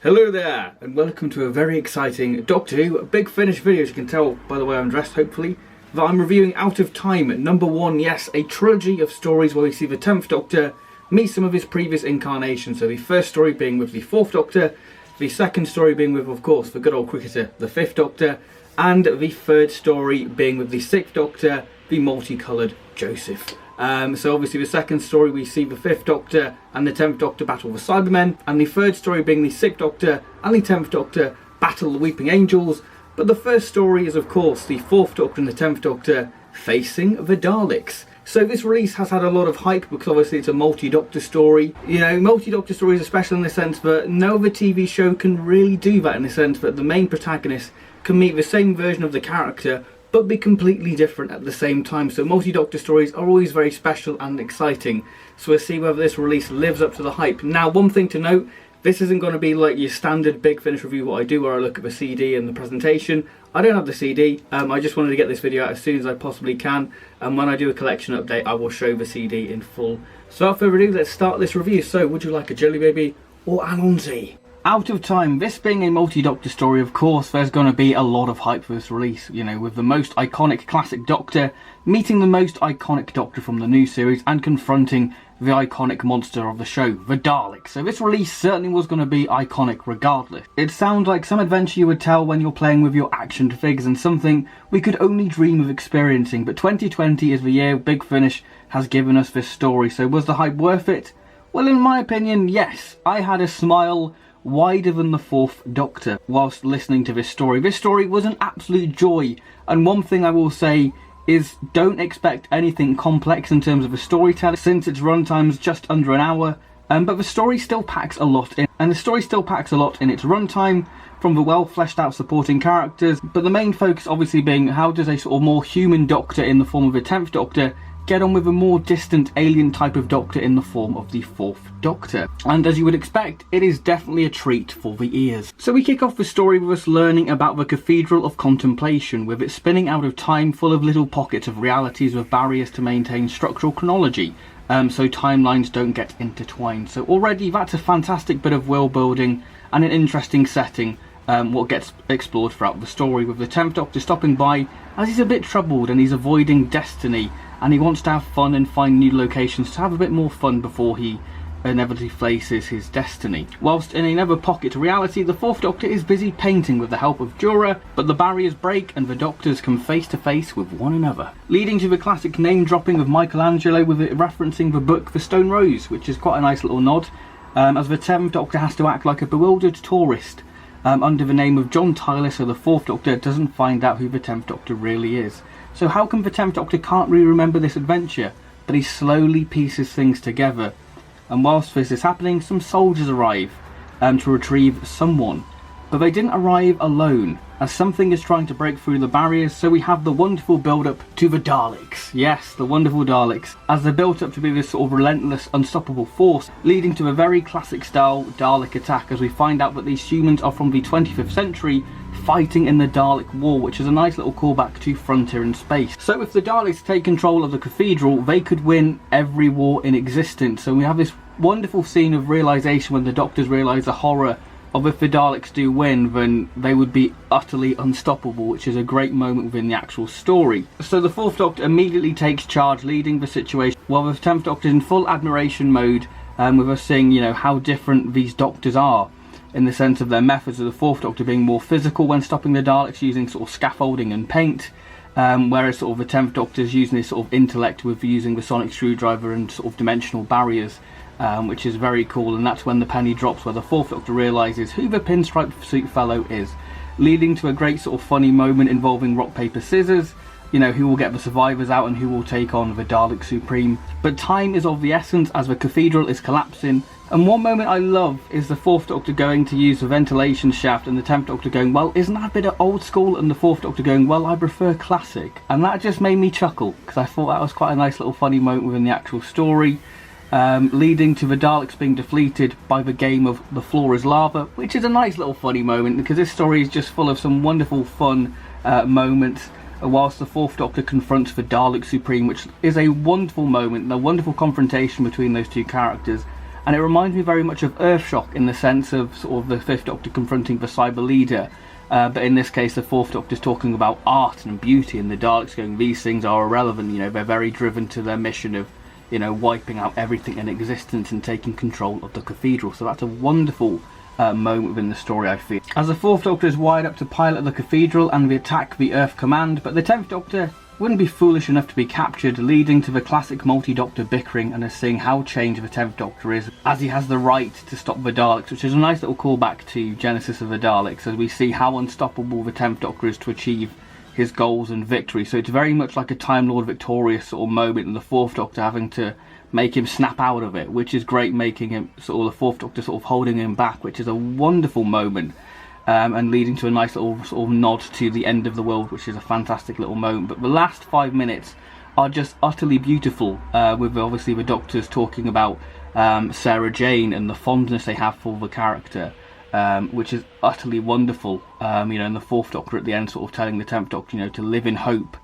Hello there, and welcome to a very exciting Doctor Who Big Finish video. As you can tell by the way I'm dressed, hopefully, that I'm reviewing Out of Time #1. Yes, a trilogy of stories where we see the 10th Doctor meet some of his previous incarnations. So the first story being with the 4th Doctor, the second story being with, of course, the good old cricketer, the 5th Doctor, and the third story being with the 6th Doctor, the multicoloured Joseph. So obviously the second story we see the 5th Doctor and the 10th Doctor battle the Cybermen, and the third story being the 6th Doctor and the 10th Doctor battle the Weeping Angels. But the first story is of course the 4th Doctor and the 10th Doctor facing the Daleks. So this release has had a lot of hype because obviously it's a multi-Doctor story. You know, multi-Doctor stories are special in the sense that no other TV show can really do that, in the sense that the main protagonist can meet the same version of the character but be completely different at the same time. So multi-Doctor stories are always very special and exciting. So we'll see whether this release lives up to the hype. Now, one thing to note, this isn't going to be like your standard Big Finish review what I do, where I look at the CD and the presentation. I don't have the CD, I just wanted to get this video out as soon as I possibly can, and when I do a collection update I will show the CD in full. So without further ado, let's start this review. So would you like a jelly baby or an Alonzi? Out of Time, this being a multi-Doctor story, of course there's going to be a lot of hype for this release, you know, with the most iconic classic Doctor meeting the most iconic Doctor from the new series and confronting the iconic monster of the show, the Daleks. So this release certainly was going to be iconic regardless. It sounds like some adventure you would tell when you're playing with your action figures, and something we could only dream of experiencing. But 2020 is the year Big Finish has given us this story, so was the hype worth it? Well, in my opinion, yes. I had a smile wider than the 4th Doctor whilst listening to this story. This story was an absolute joy, and one thing I will say is don't expect anything complex in terms of the storytelling, since its runtime's just under an hour, but the story still packs a lot in, and the story still packs a lot in its runtime, from the well fleshed out supporting characters, but the main focus obviously being how does a sort of more human Doctor in the form of the 10th Doctor get on with a more distant alien type of Doctor in the form of the 4th Doctor. And as you would expect, it is definitely a treat for the ears. So we kick off the story with us learning about the Cathedral of Contemplation, with it spinning out of time full of little pockets of realities with barriers to maintain structural chronology, so timelines don't get intertwined. So already that's a fantastic bit of world building and an interesting setting, what gets explored throughout the story, with the 10th Doctor stopping by as he's a bit troubled and he's avoiding destiny, and he wants to have fun and find new locations to have a bit more fun before he inevitably faces his destiny. Whilst in another pocket of reality, the 4th Doctor is busy painting with the help of Jura, but the barriers break and the Doctors come face to face with one another, leading to the classic name dropping of Michelangelo, with it referencing the book The Stone Rose, which is quite a nice little nod, as the 10th Doctor has to act like a bewildered tourist under the name of John Tyler, so the 4th Doctor doesn't find out who the 10th Doctor really is. So how come the 10th Doctor can't really remember this adventure, but he slowly pieces things together? And whilst this is happening, some soldiers arrive to retrieve someone, but they didn't arrive alone, as something is trying to break through the barriers. So we have the wonderful build-up to the Daleks. Yes, the wonderful Daleks, as they're built up to be this sort of relentless, unstoppable force, leading to a very classic style Dalek attack, as we find out that these humans are from the 25th century, fighting in the Dalek War, which is a nice little callback to Frontier in Space. So if the Daleks take control of the cathedral, they could win every war in existence. So we have this wonderful scene of realisation when the Doctors realise the horror of if the Daleks do win, then they would be utterly unstoppable, which is a great moment within the actual story. So the 4th Doctor immediately takes charge, leading the situation, while the 10th Doctor is in full admiration mode, with us seeing, you know, how different these Doctors are in the sense of their methods, of the 4th Doctor being more physical when stopping the Daleks, using sort of scaffolding and paint, whereas sort of the 10th Doctor is using this sort of intellect with using the sonic screwdriver and sort of dimensional barriers, which is very cool. And that's when the penny drops, where the 4th Doctor realises who the pinstripe suit fellow is, leading to a great sort of funny moment involving rock, paper, scissors, you know, who will get the survivors out and who will take on the Dalek Supreme. But time is of the essence as the cathedral is collapsing. And one moment I love is the 4th Doctor going to use the ventilation shaft and the 10th Doctor going, well, isn't that a bit of old school? And the 4th Doctor going, well, I prefer classic. And that just made me chuckle, because I thought that was quite a nice little funny moment within the actual story, leading to the Daleks being defeated by the game of The Floor is Lava, which is a nice little funny moment, because this story is just full of some wonderful fun moments, whilst the 4th Doctor confronts the Dalek Supreme, which is a wonderful moment, a wonderful confrontation between those two characters. and it reminds me very much of Earthshock in the sense of sort of the Fifth Doctor confronting the Cyber Leader, but in this case the Fourth Doctor's talking about art and beauty, and the Daleks going, these things are irrelevant, you know, they're very driven to their mission of, you know, wiping out everything in existence and taking control of the cathedral. So that's a wonderful moment within the story, I feel. As the Fourth Doctor is wired up to pilot the cathedral and we attack the Earth Command, but the 10th Doctor wouldn't be foolish enough to be captured, leading to the classic multi-Doctor bickering and us seeing how changed the 10th Doctor is, as he has the right to stop the Daleks, which is a nice little callback to Genesis of the Daleks, as we see how unstoppable the 10th Doctor is to achieve his goals and victory. So it's very much like a Time Lord victorious sort of moment, and the Fourth Doctor having to make him snap out of it, which is great, making him sort of the Fourth Doctor sort of holding him back, which is a wonderful moment. And leading to a nice little sort of nod to the end of the world, which is a fantastic little moment. But the last 5 minutes are just utterly beautiful, with obviously the Doctors talking about Sarah Jane and the fondness they have for the character, which is utterly wonderful. You know, and the Fourth Doctor at the end sort of telling the 10th Doctor, you know, to live in hope,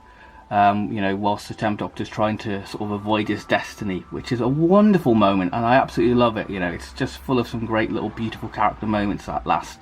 you know, whilst the 10th Doctor's trying to sort of avoid his destiny, which is a wonderful moment, and I absolutely love it. You know, it's just full of some great little beautiful character moments, that last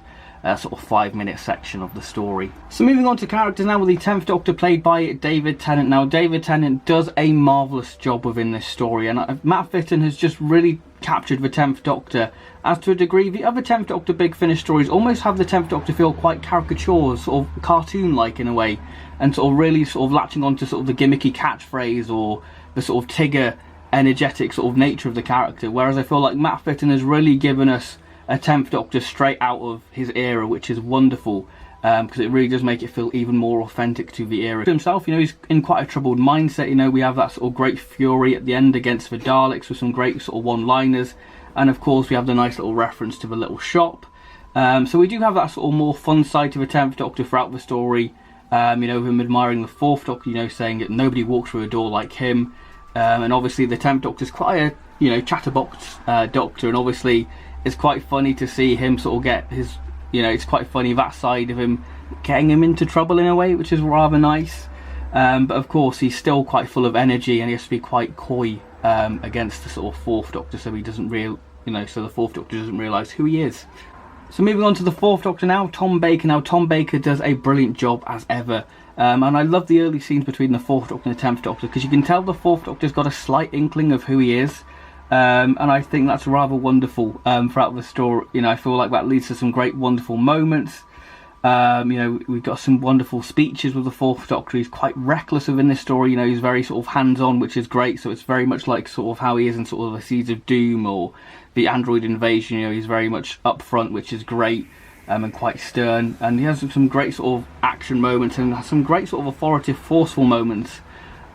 sort of 5-minute section of the story. So moving on to characters now, with the 10th Doctor played by David Tennant. Now David Tennant does a marvellous job within this story, and Matt Fitton has just really captured the 10th Doctor, as to a degree the other 10th Doctor Big Finish stories almost have the 10th Doctor feel quite caricatures, sort of cartoon-like in a way, and sort of really sort of latching on to sort of the gimmicky catchphrase or the sort of Tigger energetic sort of nature of the character, whereas I feel like Matt Fitton has really given us a 10th Doctor straight out of his era, which is wonderful, because it really does make it feel even more authentic to the era himself. You know, he's in quite a troubled mindset. You know, we have that sort of great fury at the end against the Daleks with some great sort of one-liners, and of course we have the nice little reference to the little shop. So we do have that sort of more fun side to the 10th Doctor throughout the story. You know, him admiring the 4th Doctor, you know, saying that nobody walks through a door like him, and obviously the 10th Doctor's quite a, you know, chatterbox Doctor, and obviously it's quite funny to see him sort of get his, you know, it's quite funny that side of him getting him into trouble in a way, which is rather nice. But of course he's still quite full of energy, and he has to be quite coy against the sort of 4th Doctor, so he doesn't so the 4th Doctor doesn't realise who he is. So moving on to the 4th Doctor now, Tom Baker. Now Tom Baker does a brilliant job as ever, and I love the early scenes between the 4th Doctor and the 10th Doctor, because you can tell the 4th Doctor's got a slight inkling of who he is. And I think that's rather wonderful throughout the story. You know, I feel like that leads to some great wonderful moments. You know, we've got some wonderful speeches with the 4th Doctor. He's quite reckless within this story. You know, he's very sort of hands-on, which is great. So it's very much like sort of how he is in sort of the Seeds of Doom or the Android Invasion. You know, he's very much upfront, which is great, and quite stern. And he has some great sort of action moments and some great sort of authoritative, forceful moments.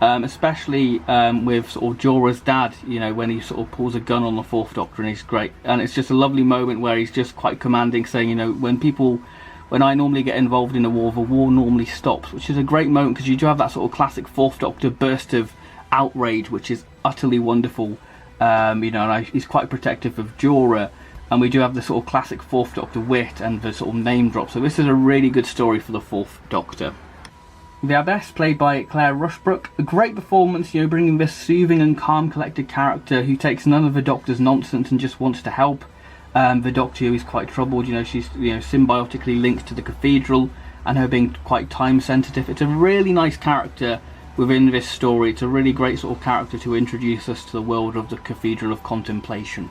Especially with sort of Jorah's dad, you know, when he sort of pulls a gun on the 4th Doctor, and he's great. And it's just a lovely moment where he's just quite commanding, saying, you know, when I normally get involved in a war, the war normally stops, which is a great moment, because you do have that sort of classic 4th Doctor burst of outrage, which is utterly wonderful. You know, and he's quite protective of Jorah, and we do have the sort of classic 4th Doctor wit and the sort of name drop. So this is a really good story for the 4th Doctor. The Abbess, played by Claire Rushbrook, a great performance, you know, bringing this soothing and calm, collected character who takes none of the Doctor's nonsense and just wants to help. The Doctor, who is quite troubled, you know, she's, you know, symbiotically linked to the cathedral, and her being quite time sensitive. It's a really nice character within this story. It's a really great sort of character to introduce us to the world of the Cathedral of Contemplation.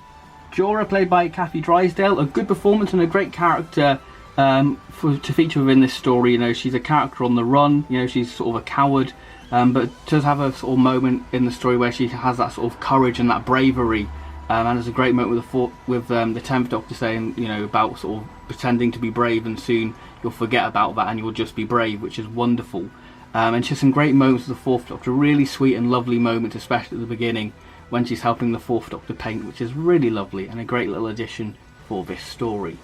Jorah, played by Kathy Drysdale, a good performance and a great character to feature within this story. You know, she's a character on the run, you know, she's sort of a coward, but does have a sort of moment in the story where she has that sort of courage and that bravery, and there's a great moment with the 10th Doctor saying, you know, about sort of pretending to be brave, and soon you'll forget about that and you'll just be brave, which is wonderful. And just some great moments with the 4th Doctor, really sweet and lovely moments, especially at the beginning when she's helping the 4th Doctor paint, which is really lovely and a great little addition for this story.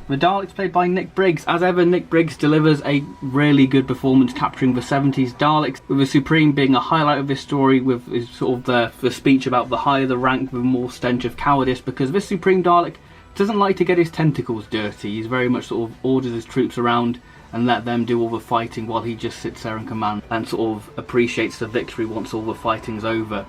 The Daleks, played by Nick Briggs. As ever, Nick Briggs delivers a really good performance, capturing the 70s Daleks, with the Supreme being a highlight of this story, with his sort of the speech about the higher the rank, the more stench of cowardice, because this Supreme Dalek doesn't like to get his tentacles dirty. He's very much sort of orders his troops around and let them do all the fighting while he just sits there in command and sort of appreciates the victory once all the fighting's over.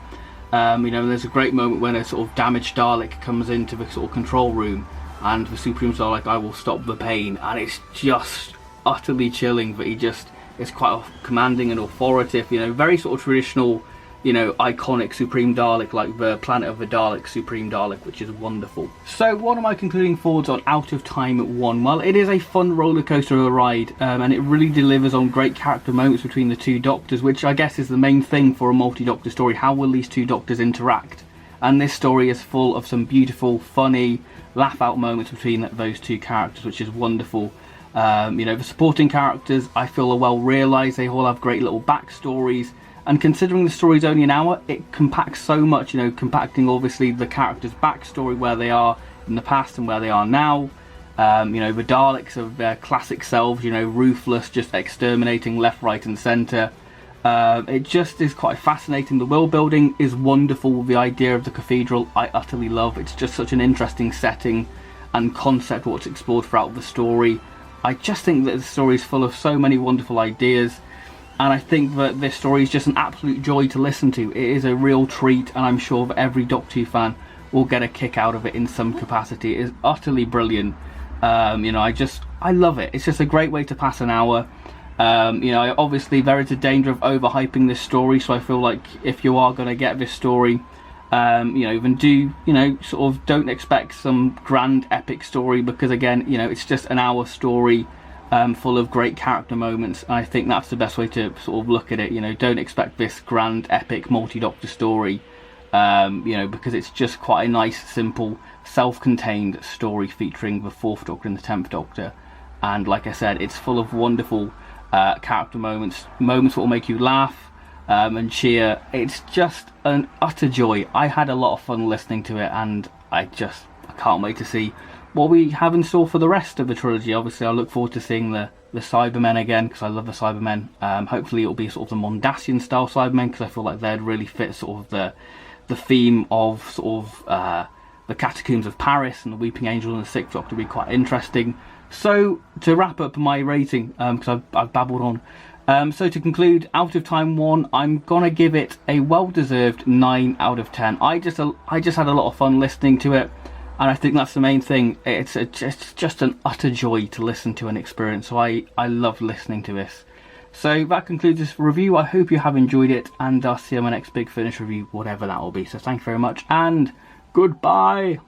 You know, there's a great moment when a sort of damaged Dalek comes into the sort of control room, and the Supremes are like, "I will stop the pain," and it's just utterly chilling. But he just is quite commanding and authoritative. You know, very sort of traditional, you know, iconic Supreme Dalek, like the Planet of the Daleks Supreme Dalek, which is wonderful. So what are my concluding thoughts on Out of Time 1? Well, it is a fun roller coaster of a ride, and it really delivers on great character moments between the two Doctors, which I guess is the main thing for a multi-Doctor story. How will these two Doctors interact? And this story is full of some beautiful, funny, laugh-out moments between those two characters, which is wonderful. You know, the supporting characters, I feel, are well realised. They all have great little backstories. And considering the story's only an hour, it compacts so much, you know, compacting obviously the characters' backstory, where they are in the past and where they are now. You know, the Daleks of their classic selves, you know, ruthless, just exterminating left, right and centre. It just is quite fascinating. The world building is wonderful. The idea of the cathedral, I utterly love. It's just such an interesting setting and concept, what's explored throughout the story. I just think that the story is full of so many wonderful ideas. And I think that this story is just an absolute joy to listen to. It is a real treat, and I'm sure that every Doctor Who fan will get a kick out of it in some capacity. It is utterly brilliant. You know, I love it. It's just a great way to pass an hour. You know, obviously there is a danger of overhyping this story, so I feel like if you are going to get this story, you know, then do, you know, sort of don't expect some grand epic story, because again, you know, it's just an hour story. Full of great character moments. I think that's the best way to sort of look at it. You know, don't expect this grand epic multi-Doctor story, you know, because it's just quite a nice, simple, self-contained story featuring the 4th Doctor and the 10th Doctor. And like I said, it's full of wonderful character moments that will make you laugh and cheer. It's just an utter joy. I had a lot of fun listening to it, and I can't wait to see what we have in store for the rest of the trilogy. Obviously, I look forward to seeing the Cybermen again, because I love the Cybermen. Hopefully it'll be sort of the Mondasian style Cybermen, because I feel like they'd really fit sort of the theme of sort of the Catacombs of Paris and the Weeping Angel and the 6th Doctor. Be quite interesting. So to wrap up my rating, because I've babbled on, so to conclude, Out of Time 1, I'm gonna give it a well-deserved 9 out of 10. I just had a lot of fun listening to it. And I think that's the main thing. It's just an utter joy to listen to and experience. So I love listening to this. So that concludes this review. I hope you have enjoyed it, and I'll see you on my next Big Finish review, whatever that will be. So thank you very much, and goodbye.